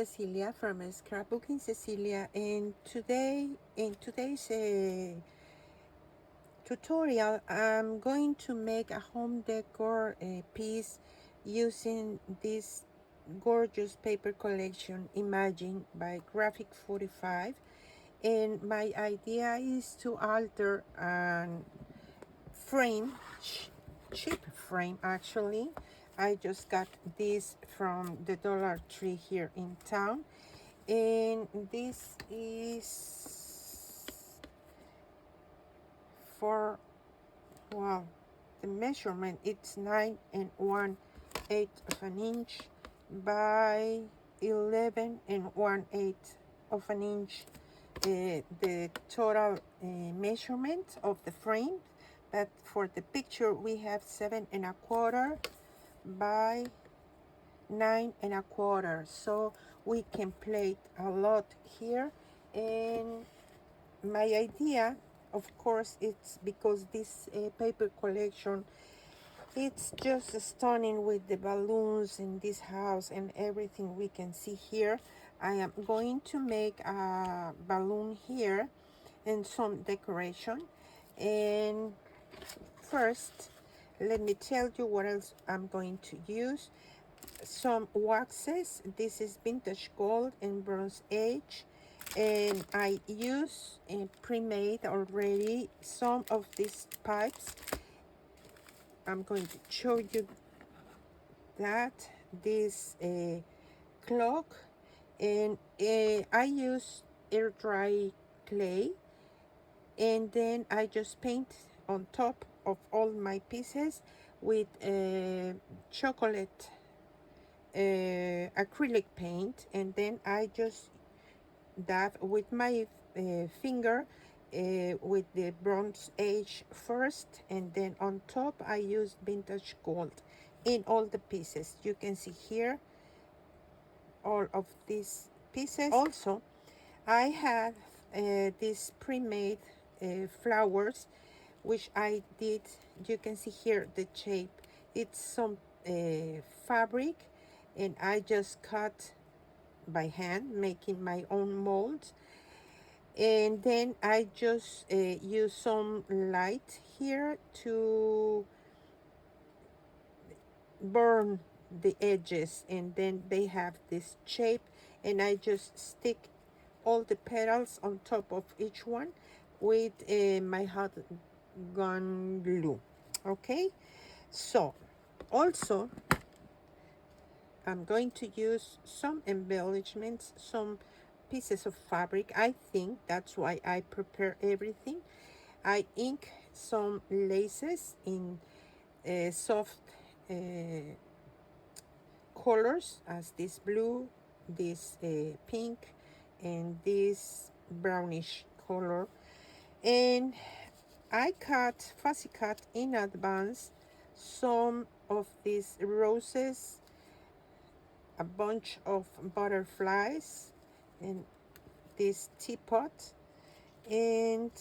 Cecilia from Scrapbook in Cecilia, and in today's tutorial I'm going to make a home decor piece using this gorgeous paper collection Imagine by Graphic 45, and my idea is to alter a frame, cheap frame actually. I just got this from the Dollar Tree here in town, and this is for, well, the measurement, it's 9 1/8 of an inch by 11 1/8 of an inch, the total measurement of the frame. But for the picture we have 7 1/4 by 9 1/4, so we can play a lot here. And my idea, of course, it's because this paper collection, it's just stunning with the balloons in this house and everything we can see here. I am going to make a balloon here and some decoration. And first, let me tell you what else I'm going to use. Some waxes. This is vintage gold and bronze age, and I use pre-made already some of these pipes. I'm going to show you that this clock, and I use air dry clay, and then I just paint on top of all my pieces with chocolate acrylic paint, and then I just dab with my finger with the bronze age first, and then on top I use vintage gold in all the pieces. You can see here all of these pieces. Also, I have these pre-made flowers, which I did. You can see here the shape. It's some fabric, and I just cut by hand, making my own molds. And then I just use some light here to burn the edges, and then they have this shape, and I just stick all the petals on top of each one with my hot gun glue. Okay, so also I'm going to use some embellishments, some pieces of fabric. I think that's why I prepare everything. I ink some laces in soft colors, as this blue, this pink, and this brownish color. And I fussy cut in advance some of these roses, a bunch of butterflies, and this teapot, and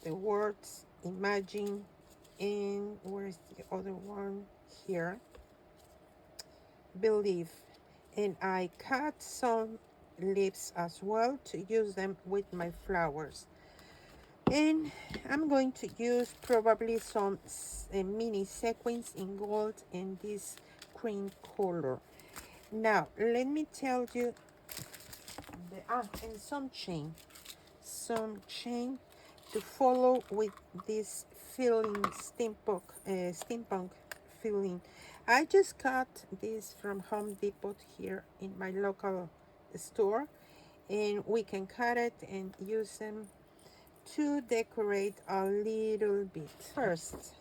the words Imagine, and where is the other one here, Believe. And I cut some leaves as well to use them with my flowers. And I'm going to use probably some mini sequins in gold and this cream color. Now let me tell you and some chain to follow with this filling, steampunk filling. I just got this from Home Depot here in my local store, and we can cut it and use them to decorate a little bit. First,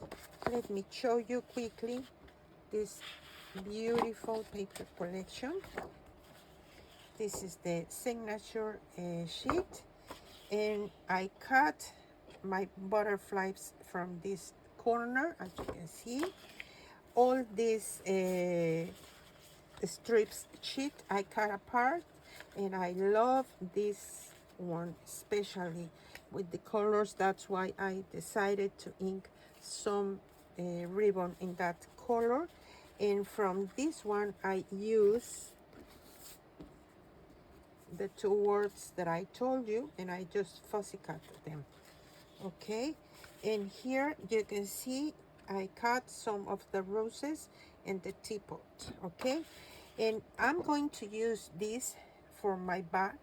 let me show you quickly this beautiful paper collection. This is the signature sheet, and I cut my butterflies from this corner, as you can see. All these strips sheet I cut apart, and I love this one especially with the colors. That's why I decided to ink some ribbon in that color. And from this one I use the two words that I told you, and I just fussy cut them. Okay, and here you can see I cut some of the roses and the teapot. Okay, and I'm going to use this for my back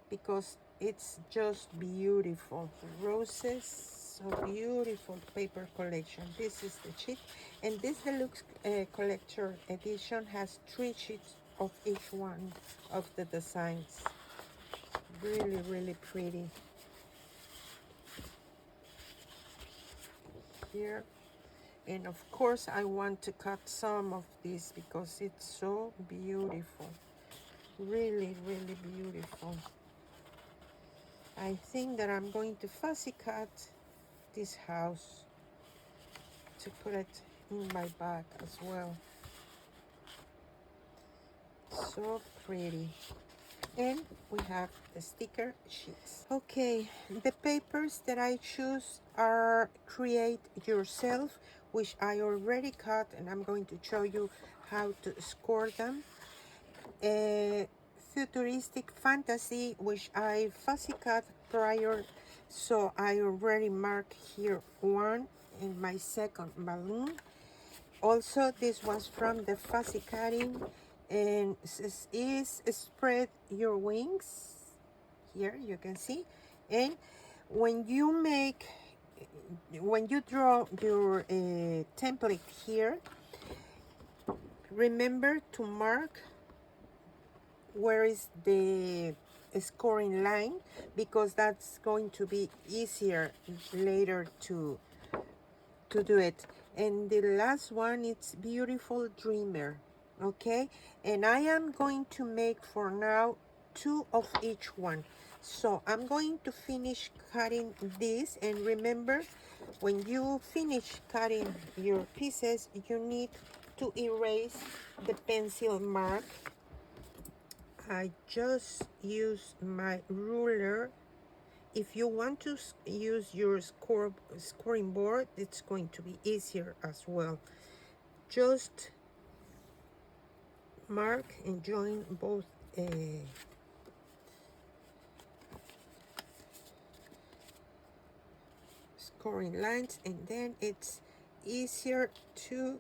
because it's just beautiful. Roses, so beautiful paper collection. This is the sheet, and this deluxe collector edition has 3 sheets of each one of the designs. Really, really pretty. Here, and of course I want to cut some of this because it's so beautiful. Really, really beautiful. I think that I'm going to fussy cut this house to put it in my bag as well. So pretty. And we have the sticker sheets. Okay, the papers that I choose are Create Yourself, which I already cut, and I'm going to show you how to score them. Futuristic Fantasy, which I fussy cut prior, so I already marked here one in my second balloon. Also, this was from the fussy cutting, and this is Spread Your Wings. Here you can see. And when you draw your template here, remember to mark where is the scoring line, because that's going to be easier later to do it. And the last one, it's Beautiful Dreamer. Okay, and I am going to make for now 2 of each one. So I'm going to finish cutting this, and remember, when you finish cutting your pieces, you need to erase the pencil mark. I just use my ruler. If you want to use your scoring board, it's going to be easier as well. Just mark and join both scoring lines, and then it's easier to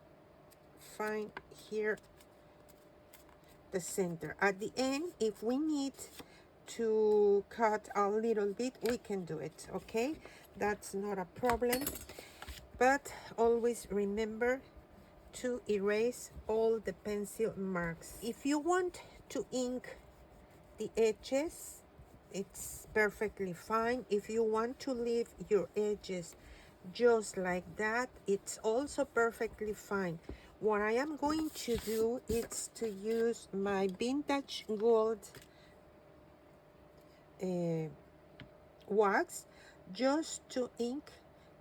find here the center. At the end, if we need to cut a little bit, we can do it. Okay, that's not a problem, but always remember to erase all the pencil marks. If you want to ink the edges, it's perfectly fine. If you want to leave your edges just like that, it's also perfectly fine. What I am going to do is to use my vintage gold wax just to ink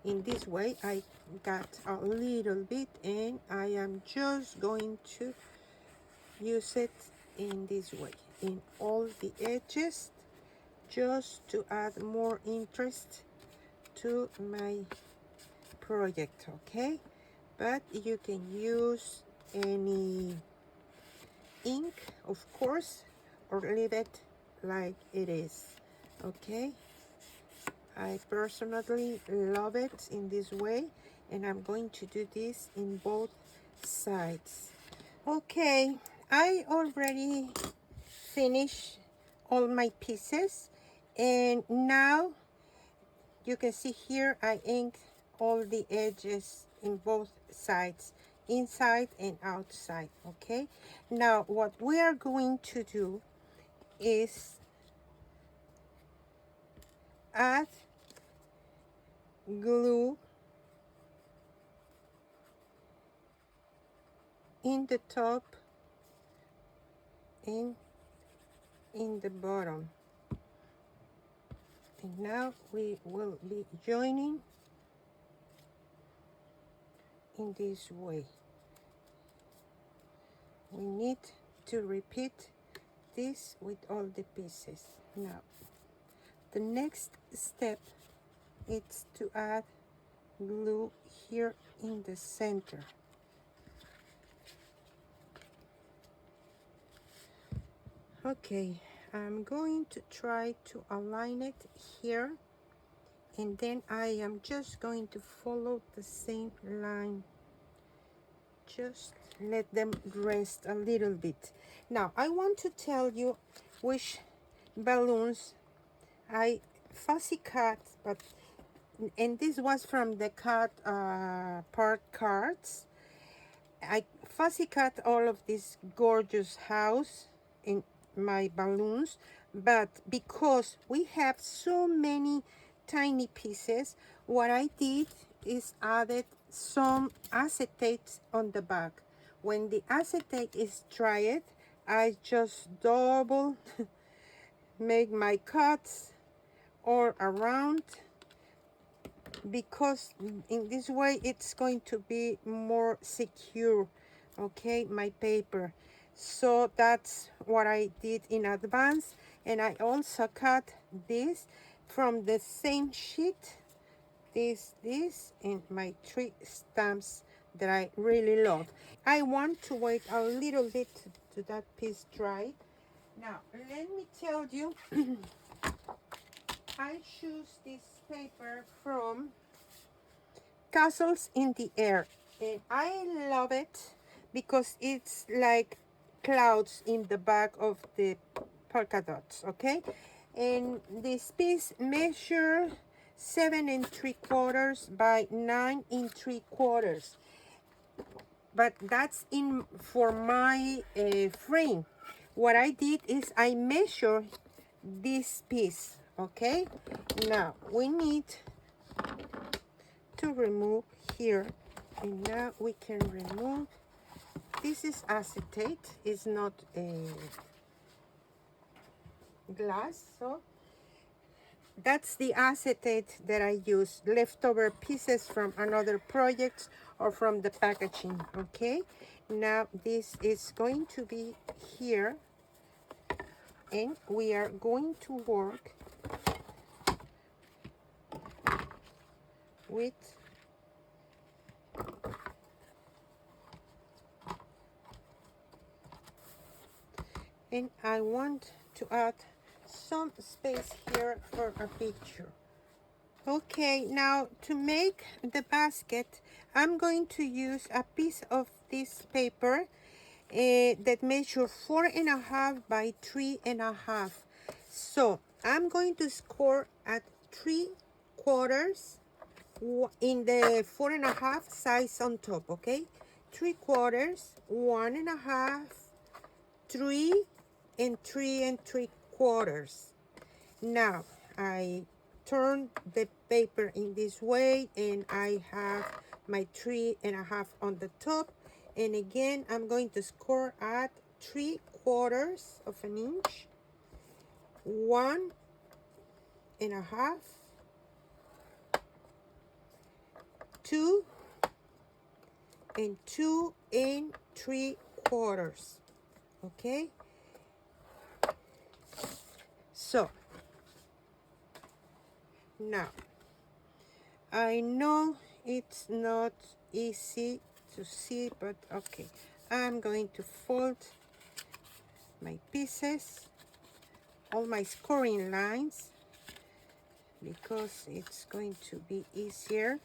in this way. I got a little bit, and I am just going to use it in this way in all the edges, just to add more interest to my project. Okay, but you can use any ink, of course, or leave it like it is. Okay, I personally love it in this way, and I'm going to do this in both sides. Okay, I already finished all my pieces, and now you can see here I inked all the edges in both sides, inside and outside. Okay, now what we are going to do is add glue in the top and in the bottom, and now we will be joining in this way. We need to repeat this with all the pieces. Now the next step is to add glue here in the center. Okay, I'm going to try to align it here, and then I am just going to follow the same line. Just let them rest a little bit. Now I want to tell you which balloons I fussy cut, and this was from the cut part cards. I fussy cut all of this gorgeous house in my balloons, but because we have so many tiny pieces, what I did is added some acetate on the back. When the acetate is dried, I just double make my cuts all around, because in this way it's going to be more secure, okay, my paper. So that's what I did in advance. And I also cut this from the same sheet, this and my 3 stamps that I really love. I want to wait a little bit to that piece dry. Now let me tell you, I choose this paper from Castles in the Air, and I love it because it's like clouds in the back of the polka dots, okay? And this piece measure 7 3/4 by 9 3/4, but that's in for my frame. What I did is I measure this piece, okay? Now we need to remove here, and now we can remove, this is acetate, it's not a glass, so that's the acetate that I use, leftover pieces from another project or from the packaging, okay? Now this is going to be here, and we are going to work with and I want to add some space here for a picture. Okay, now to make the basket, I'm going to use a piece of this paper that measures 4.5 by 3.5. So I'm going to score at 3/4 in the 4.5 size on top, okay? 3/4, 1.5, 3, and 3 3/4. Now I turn the paper in this way, and I have my 3.5 on the top, and again I'm going to score at 3/4 of an inch, 1.5, 2, and 2 3/4. Okay, so now I know it's not easy to see, but okay, I'm going to fold my pieces, all my scoring lines, because it's going to be easier.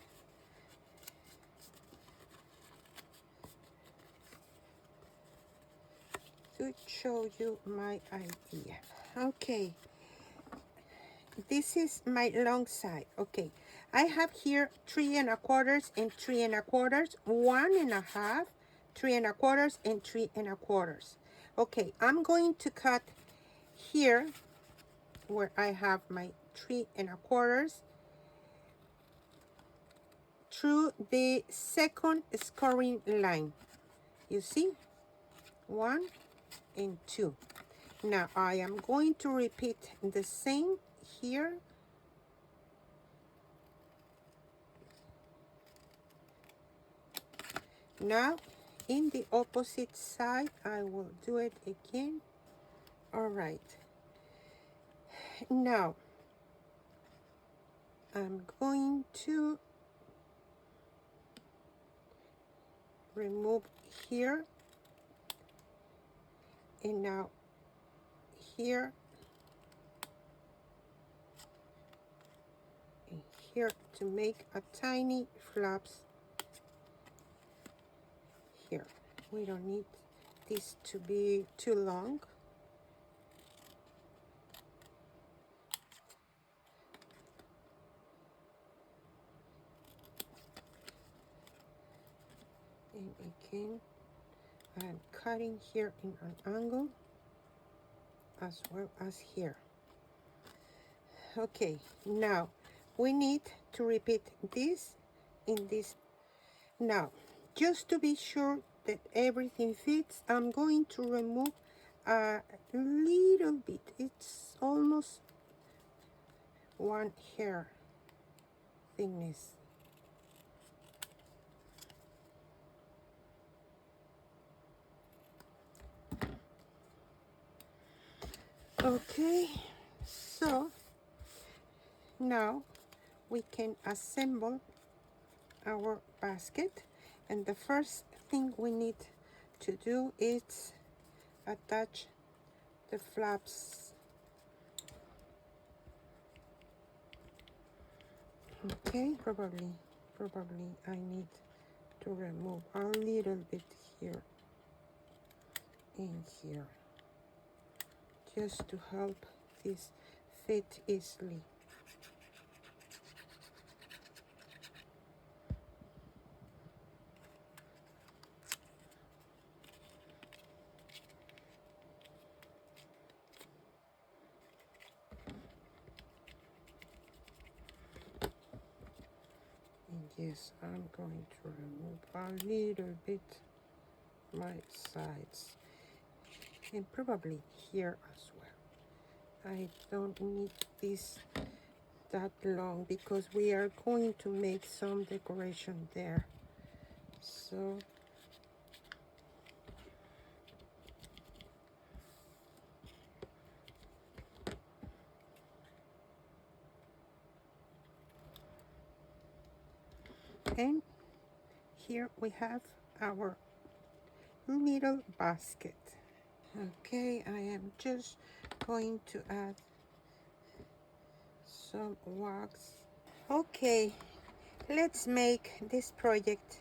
To show you my idea. Okay, this is my long side. Okay, I have here 3.25 and 3.25, 1.5, 3.25, and 3.25. Okay, I'm going to cut here where I have my 3.25 through the second scoring line. You see, 1 and 2. Now I am going to repeat the same here. Now in the opposite side I will do it again. All right, now I'm going to remove here, and now here here to make a tiny flaps here. We don't need this to be too long. And again, I'm cutting here in an angle as well as here. Okay, now we need to repeat this in this. Now, just to be sure that everything fits, I'm going to remove a little bit. It's almost 1 hair thickness. Okay, so now we can assemble our basket, and the first thing we need to do is attach the flaps. Okay, probably I need to remove a little bit here and here, just to help this fit easily. And yes, I'm going to remove a little bit my sides, and probably here as well. I don't need this that long because we are going to make some decoration there. So and here we have our little basket. Okay, I am just going to add some wax. Okay, let's make this project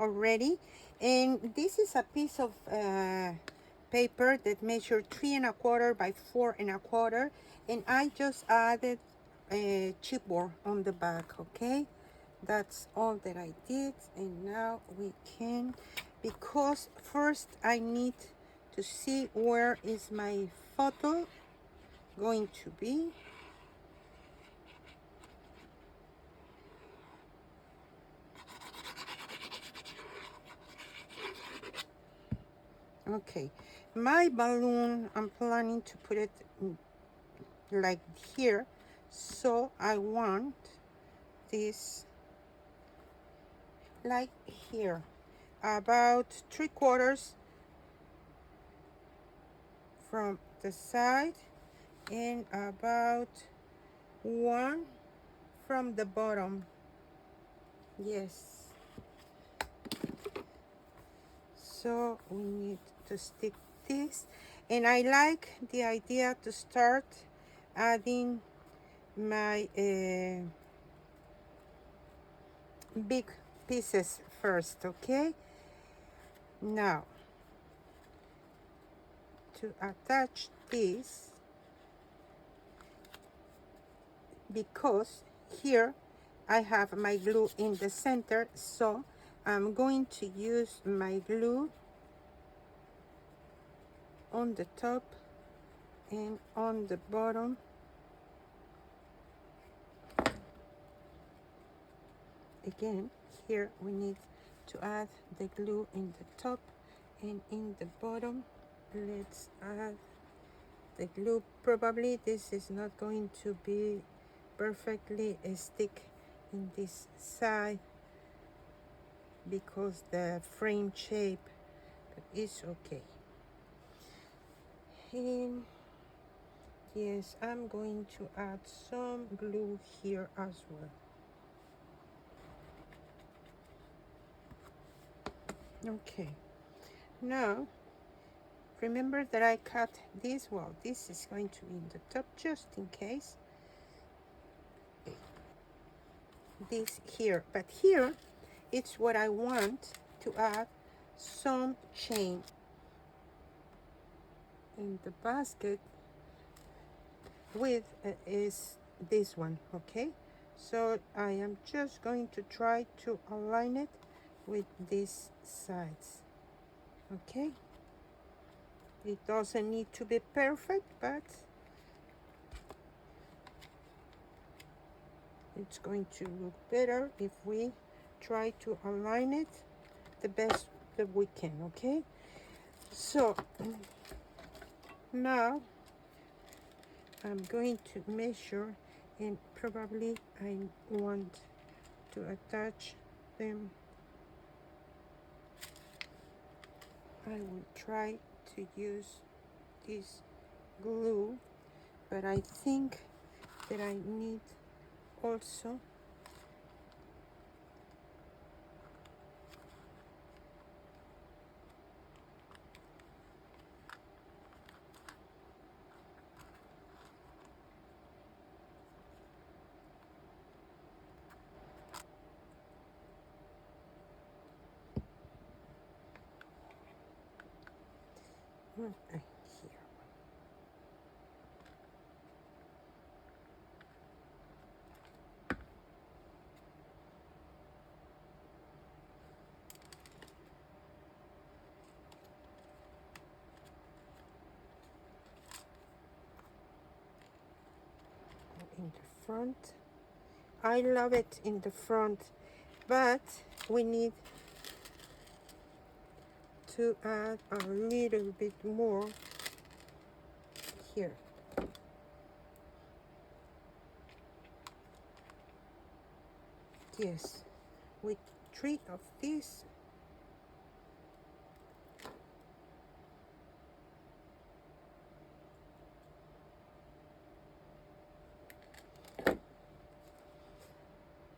already. And this is a piece of paper that measured 3¼ by 4¼ and I just added a chipboard on the back. Okay, that's all that I did. And now we can, because first I need to see where is my photo going to be. Okay, my balloon, I'm planning to put it like here, so I want this like here, about 3/4 from the side and about 1 from the bottom. Yes, so we need to stick this, and I like the idea to start adding my big pieces first. Okay, now to attach this, because here I have my glue in the center, so I'm going to use my glue on the top and on the bottom. Again, here we need to add the glue in the top and in the bottom. Let's add the glue. Probably this is not going to be perfectly stick in this side because the frame shape, but it's okay. And yes, I'm going to add some glue here as well. Okay, now remember that I cut this. Well, this is going to be in the top just in case. this here, but here it's what I want to add some chain in the basket with is this one. Okay, so I am just going to try to align it with these sides. Okay, it doesn't need to be perfect, but it's going to look better if we try to align it the best that we can. Okay, so now I'm going to measure, and probably I want to attach them. I will try to use this glue, but I think that I need also here. In the front, I love it in the front, but we need to add a little bit more here. Yes, with 3 of these.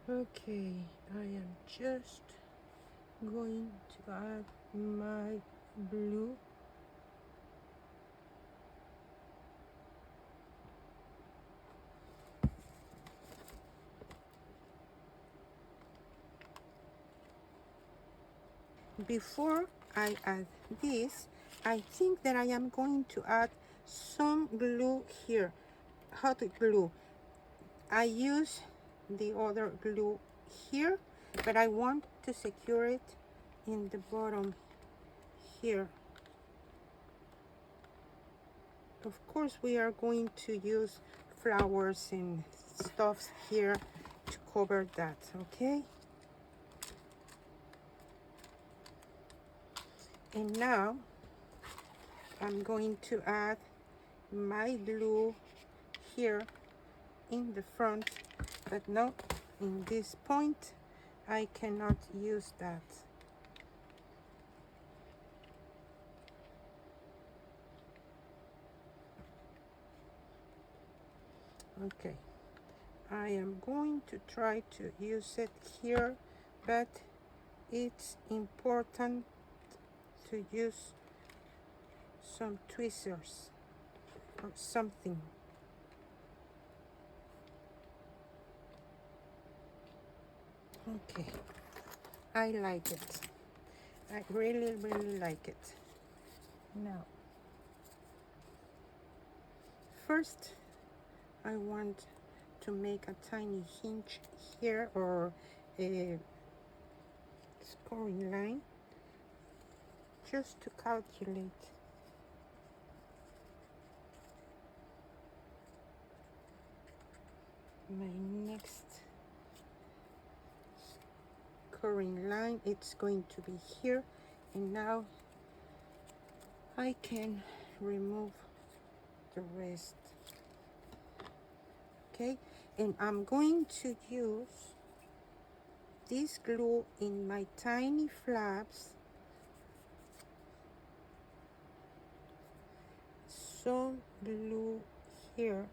Okay, I am just going to add my blue. Before I add this, I think that I am going to add some glue here, hot glue. I use the other glue here, but I want to secure it in the bottom here. Of course, we are going to use flowers and stuffs here to cover that. Okay, and now I'm going to add my glue here in the front, but not in this point. I cannot use that. Okay, I am going to try to use it here, but it's important to use some tweezers or something. Okay, I like it. I really, really like it. Now, first, I want to make a tiny hinge here, or a scoring line, just to calculate my next scoring line. It's going to be here, and now I can remove the rest. Okay, and I'm going to use this glue in my tiny flaps, some glue here,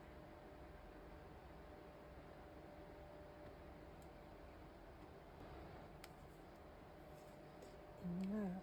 and now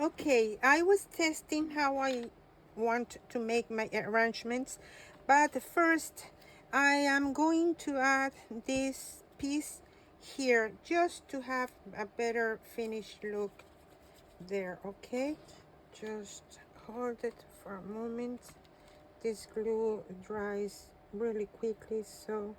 Okay, I was testing how I want to make my arrangements, but first I am going to add this piece here just to have a better finished look there. Okay, just hold it for a moment. This glue dries really quickly, so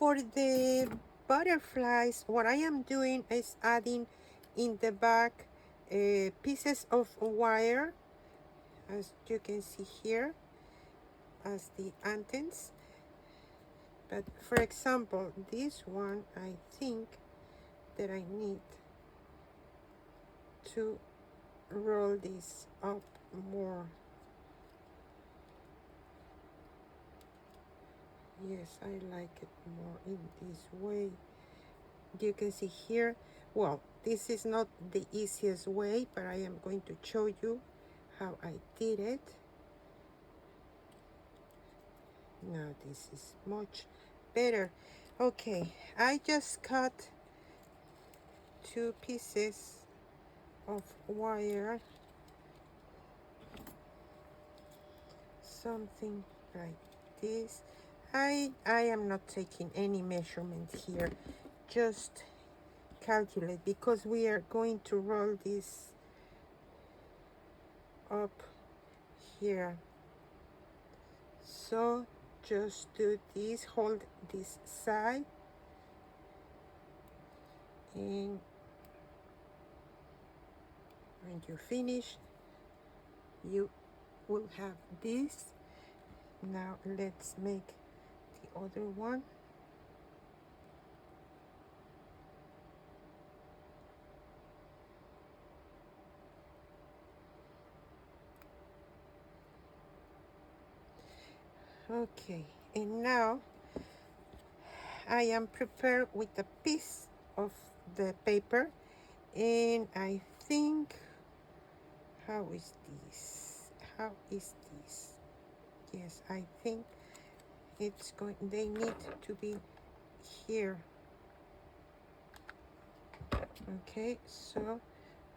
for the butterflies, what I am doing is adding in the back pieces of wire, as you can see here, as the antennas. But for example, this one, I think that I need to roll this up more. Yes, I like it more in this way. You can see here, well, this is not the easiest way, but I am going to show you how I did it. Now this is much better. Okay, I just cut 2 pieces of wire, something like this. I am not taking any measurement here, just calculate, because we are going to roll this up here. So just do this, hold this side, and when you're finished, you will have this. Now let's make the other one. Okay, and now I am prepared with a piece of the paper, and I think, how is this? How is this? Yes, I think it's going, they need to be here. Okay, so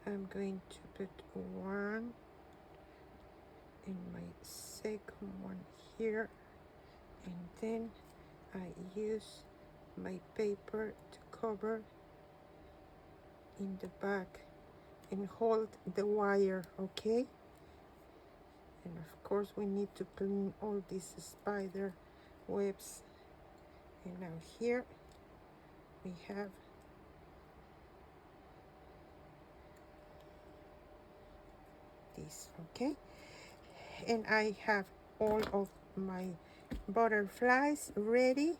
I'm going to put one and my second one here, and then I use my paper to cover in the back and hold the wire. Okay, and of course we need to clean all these spider webs. And now here we have this. Okay, and I have all of my butterflies ready.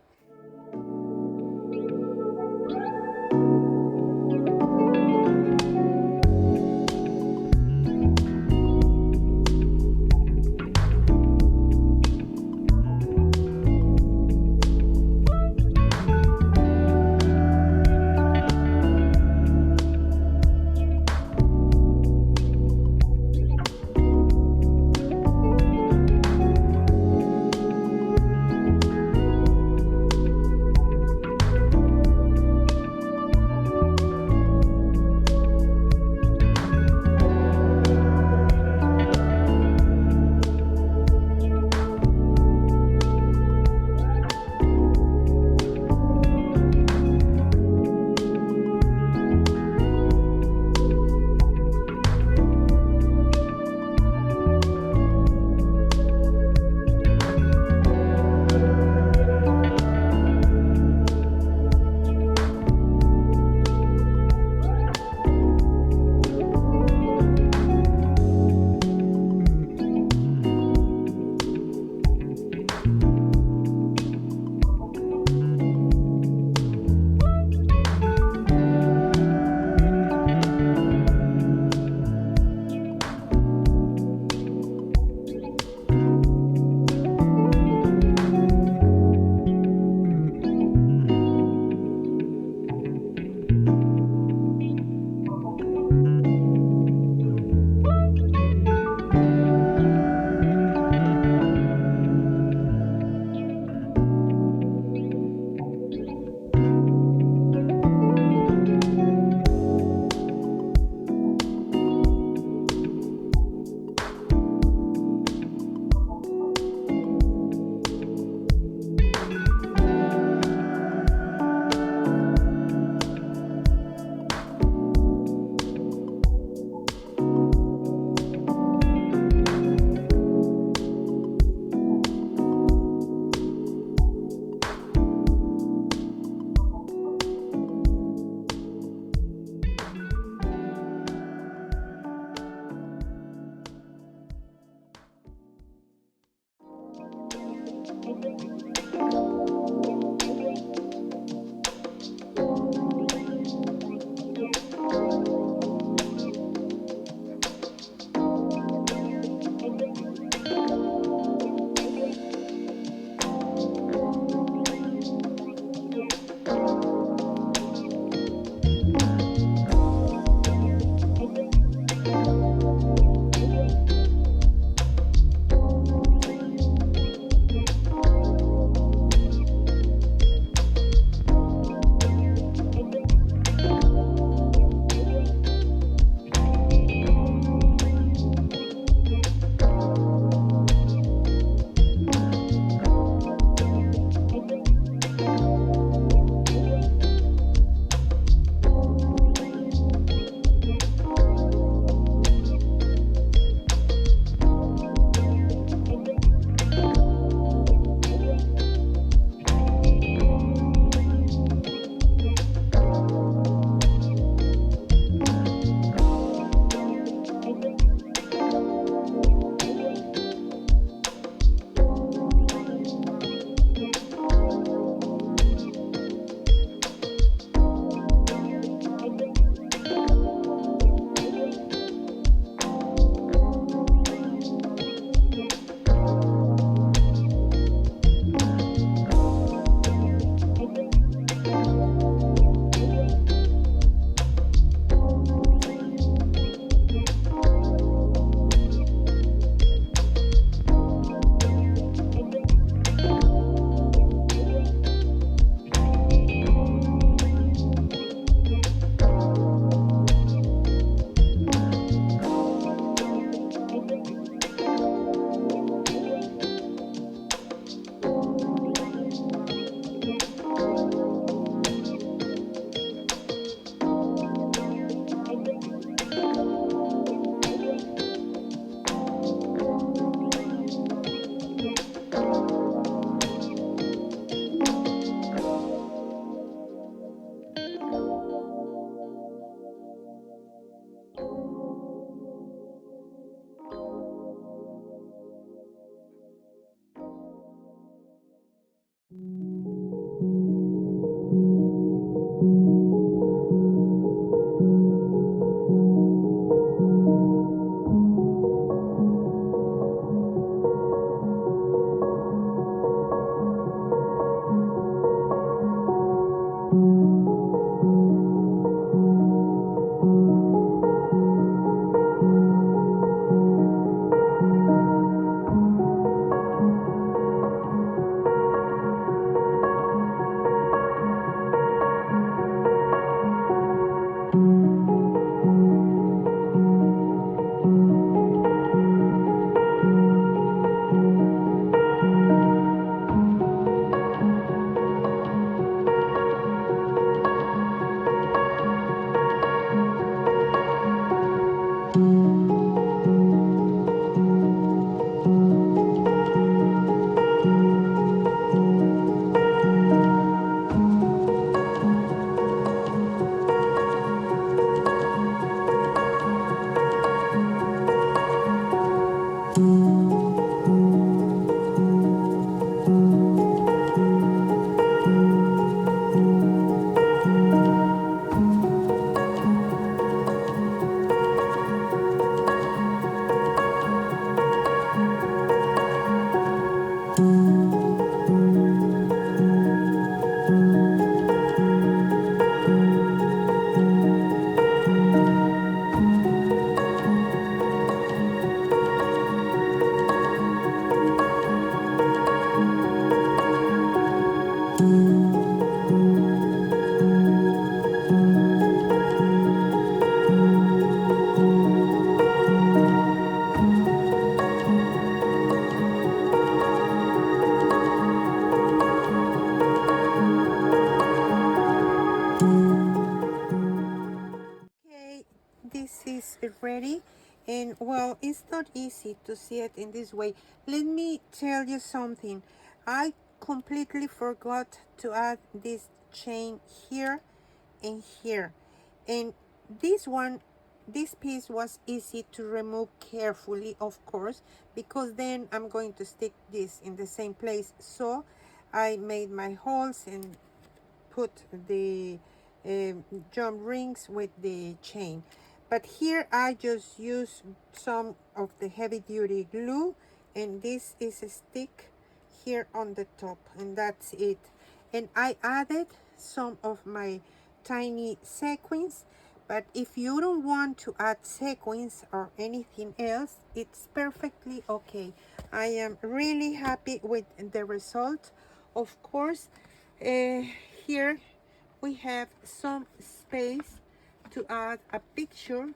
Okay, this is ready, and well, it's not easy to see it in this way. Let me tell you something. I completely forgot to add this chain here and here, and this one, this piece was easy to remove carefully, of course, because then I'm going to stick this in the same place. So I made my holes and put the jump rings with the chain. But here I just use some of the heavy duty glue, and this is a stick here on the top, and that's it. And I added some of my tiny sequins, but if you don't want to add sequins or anything else, it's perfectly okay. I am really happy with the result. Of course, here we have some space to add a picture.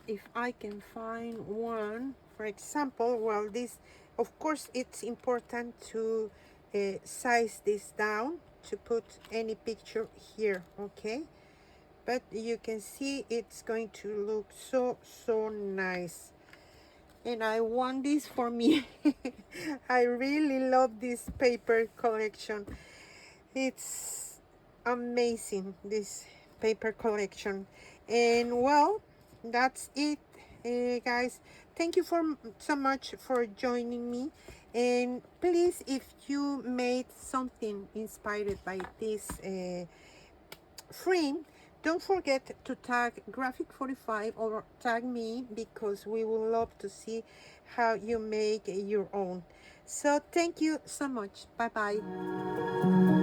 If I can find one, for example, well, this, of course, it's important to size this down to put any picture here, okay? But you can see it's going to look so nice, and I want this for me. I really love this paper collection. It's amazing, this paper collection. And well, that's it, guys. Thank you for so much for joining me. And please, if you made something inspired by this frame, don't forget to tag Graphic 45 or tag me, because we would love to see how you make your own. So thank you so much. Bye bye.